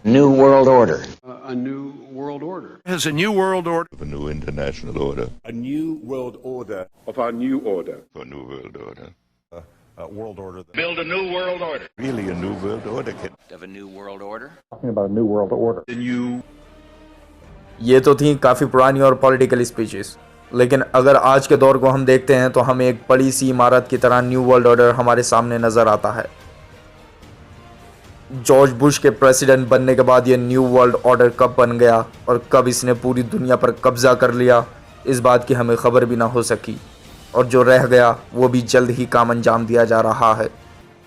New world order. A new world order. Has a new world order. Of a new international order. A new world order. Of our new order. For a new world order. World order. Build a new world order. Really a new world order. Of a new world order. Talking about a new world order. The new. ये तो थी काफ़ी पुरानी और political speeches, लेकिन अगर आज के दौर को हम देखते हैं तो हमें एक बड़ी सी इमारत की तरह न्यू वर्ल्ड ऑर्डर हमारे सामने नज़र आता है। जॉर्ज बुश के प्रेसिडेंट बनने के बाद ये न्यू वर्ल्ड ऑर्डर कब बन गया और कब इसने पूरी दुनिया पर कब्जा कर लिया, इस बात की हमें खबर भी ना हो सकी, और जो रह गया वो भी जल्द ही काम अंजाम दिया जा रहा है।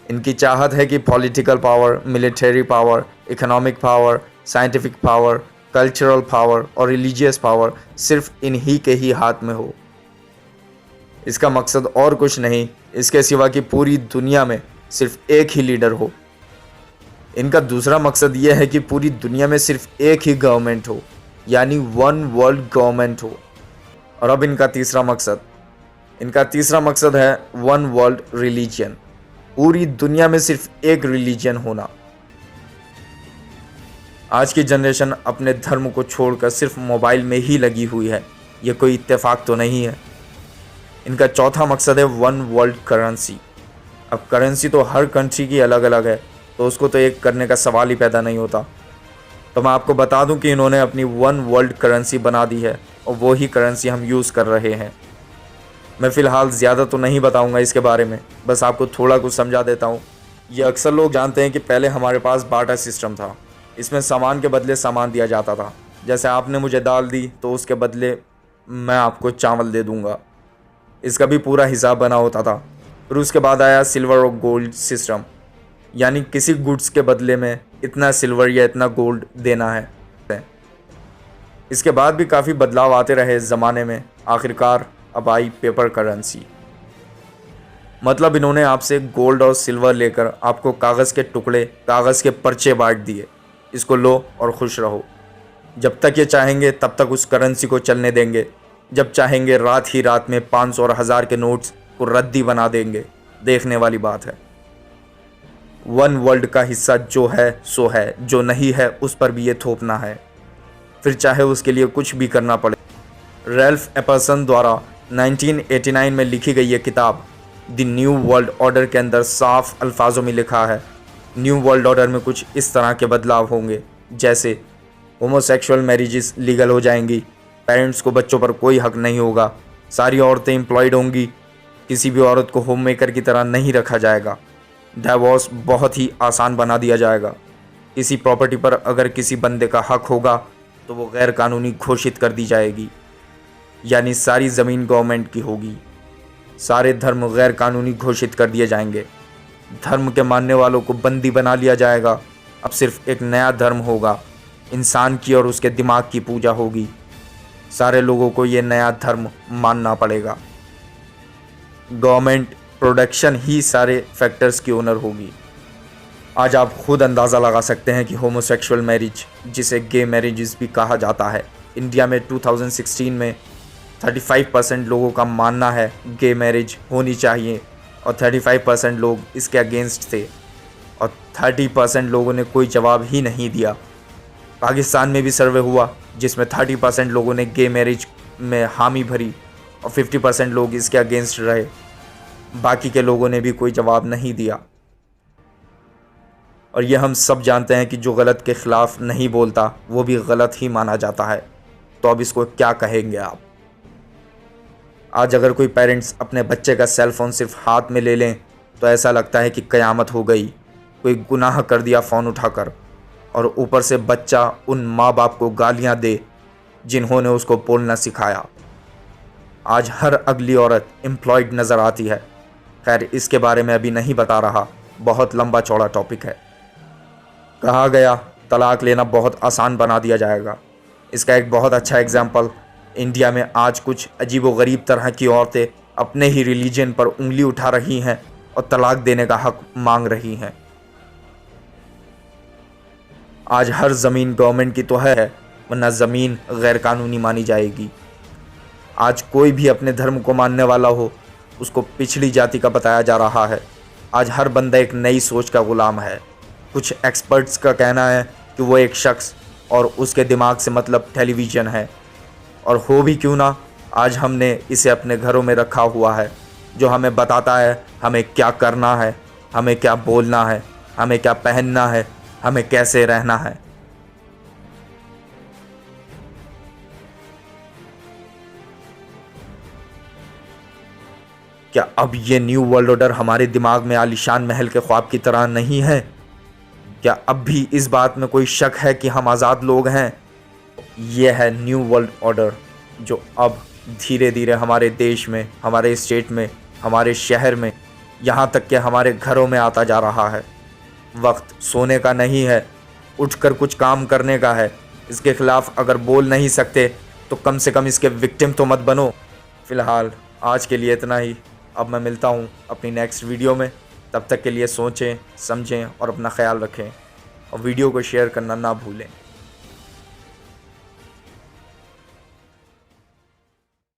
इनकी चाहत है कि political power, military power, economic power, scientific power, cultural power और रिलीजियस पावर सिर्फ इन्हीं के ही हाथ में हो। इसका मकसद और कुछ नहीं इसके सिवा कि पूरी दुनिया में सिर्फ एक ही लीडर हो। इनका दूसरा मकसद यह है कि पूरी दुनिया में सिर्फ एक ही गवर्नमेंट हो, यानी वन वर्ल्ड गवर्नमेंट हो। और अब इनका तीसरा मकसद है वन वर्ल्ड रिलीजन, पूरी दुनिया में सिर्फ एक रिलीजन होना। आज की जनरेशन अपने धर्म को छोड़कर सिर्फ मोबाइल में ही लगी हुई है, ये कोई इत्तेफाक तो नहीं है। इनका चौथा मकसद है वन वर्ल्ड करेंसी। अब करेंसी तो हर कंट्री की अलग अलग है, तो उसको तो एक करने का सवाल ही पैदा नहीं होता। तो मैं आपको बता दूं कि इन्होंने अपनी वन वर्ल्ड करेंसी बना दी है और वो ही करेंसी हम यूज़ कर रहे हैं। मैं फ़िलहाल ज़्यादा तो नहीं बताऊंगा इसके बारे में, बस आपको थोड़ा कुछ समझा देता हूं। ये अक्सर लोग जानते हैं कि पहले हमारे पास बार्टर सिस्टम था। इसमें सामान के बदले सामान दिया जाता था। जैसे आपने मुझे दाल दी तो उसके बदले मैं आपको चावल दे दूँगा। इसका भी पूरा हिसाब बना होता था। फिर उसके बाद आया सिल्वर और गोल्ड सिस्टम, यानी किसी गुड्स के बदले में इतना सिल्वर या इतना गोल्ड देना है। इसके बाद भी काफ़ी बदलाव आते रहे इस ज़माने में। आखिरकार अब आई पेपर करेंसी। मतलब इन्होंने आपसे गोल्ड और सिल्वर लेकर आपको कागज़ के टुकड़े, कागज़ के पर्चे बांट दिए। इसको लो और खुश रहो। जब तक ये चाहेंगे तब तक उस करेंसी को चलने देंगे। जब चाहेंगे रात ही रात में 500 और 1000 के नोट्स को रद्दी बना देंगे। देखने वाली बात है। वन वर्ल्ड का हिस्सा जो है सो है, जो नहीं है उस पर भी ये थोपना है, फिर चाहे उसके लिए कुछ भी करना पड़े। रैल्फ एपर्सन द्वारा 1989 में लिखी गई ये किताब द न्यू वर्ल्ड ऑर्डर के अंदर साफ अल्फाजों में लिखा है, न्यू वर्ल्ड ऑर्डर में कुछ इस तरह के बदलाव होंगे, जैसे होमोसेक्सुअल मैरिजेस लीगल हो जाएंगी, पेरेंट्स को बच्चों पर कोई हक नहीं होगा, सारी औरतें एम्प्लॉयड होंगी, किसी भी औरत को होम मेकर की तरह नहीं रखा जाएगा, डाइवोर्स बहुत ही आसान बना दिया जाएगा, किसी प्रॉपर्टी पर अगर किसी बंदे का हक होगा तो वो गैर कानूनी घोषित कर दी जाएगी, यानी सारी ज़मीन गवर्नमेंट की होगी, सारे धर्म गैर कानूनी घोषित कर दिए जाएंगे, धर्म के मानने वालों को बंदी बना लिया जाएगा, अब सिर्फ एक नया धर्म होगा, इंसान की और उसके दिमाग की पूजा होगी, सारे लोगों को ये नया धर्म मानना पड़ेगा, गवर्नमेंट प्रोडक्शन ही सारे फैक्टर्स की ओनर होगी। आज आप खुद अंदाज़ा लगा सकते हैं कि होमोसेक्सुअल मैरिज, जिसे गे मैरिजेस भी कहा जाता है, इंडिया में 2016 में 35% लोगों का मानना है गे मैरिज होनी चाहिए और 35% लोग इसके अगेंस्ट थे और 30% लोगों ने कोई जवाब ही नहीं दिया। पाकिस्तान में भी सर्वे हुआ जिसमें 30% लोगों ने गे मैरिज में हामी भरी और 50% लोग इसके अगेंस्ट रहे। बाकी के लोगों ने भी कोई जवाब नहीं दिया। और ये हम सब जानते हैं कि जो गलत के ख़िलाफ़ नहीं बोलता वो भी गलत ही माना जाता है। तो अब इसको क्या कहेंगे आप? आज अगर कोई पेरेंट्स अपने बच्चे का सेल फ़ोन सिर्फ हाथ में ले लें तो ऐसा लगता है कि क़यामत हो गई, कोई गुनाह कर दिया फ़ोन उठाकर, और ऊपर से बच्चा उन माँ बाप को गालियाँ दे जिन्होंने उसको बोलना सिखाया। आज हर अगली औरत एम्प्लॉयड नज़र आती है। खैर, इसके बारे में अभी नहीं बता रहा, बहुत लंबा चौड़ा टॉपिक है। कहा गया तलाक लेना बहुत आसान बना दिया जाएगा। इसका एक बहुत अच्छा एग्जाम्पल, इंडिया में आज कुछ अजीबोगरीब तरह की औरतें अपने ही रिलीजन पर उंगली उठा रही हैं और तलाक देने का हक मांग रही हैं। आज हर ज़मीन गवर्नमेंट की तो है, वरना ज़मीन गैर कानूनी मानी जाएगी। आज कोई भी अपने धर्म को मानने वाला हो उसको पिछड़ी जाति का बताया जा रहा है। आज हर बंदा एक नई सोच का गुलाम है। कुछ एक्सपर्ट्स का कहना है कि वो एक शख्स और उसके दिमाग से मतलब टेलीविज़न है। और हो भी क्यों ना, आज हमने इसे अपने घरों में रखा हुआ है, जो हमें बताता है हमें क्या करना है, हमें क्या बोलना है, हमें क्या पहनना है, हमें कैसे रहना है। क्या अब ये न्यू वर्ल्ड ऑर्डर हमारे दिमाग में आलीशान महल के ख्वाब की तरह नहीं है? क्या अब भी इस बात में कोई शक है कि हम आज़ाद लोग हैं? ये है न्यू वर्ल्ड ऑर्डर, जो अब धीरे धीरे हमारे देश में, हमारे स्टेट में, हमारे शहर में, यहाँ तक कि हमारे घरों में आता जा रहा है। वक्त सोने का नहीं है, उठकर कुछ काम करने का है। इसके खिलाफ अगर बोल नहीं सकते तो कम से कम इसके विक्टिम तो मत बनो। फ़िलहाल आज के लिए इतना ही। अब मैं मिलता हूँ अपनी नेक्स्ट वीडियो में। तब तक के लिए सोचें, समझें और अपना ख्याल रखें, और वीडियो को शेयर करना ना भूलें।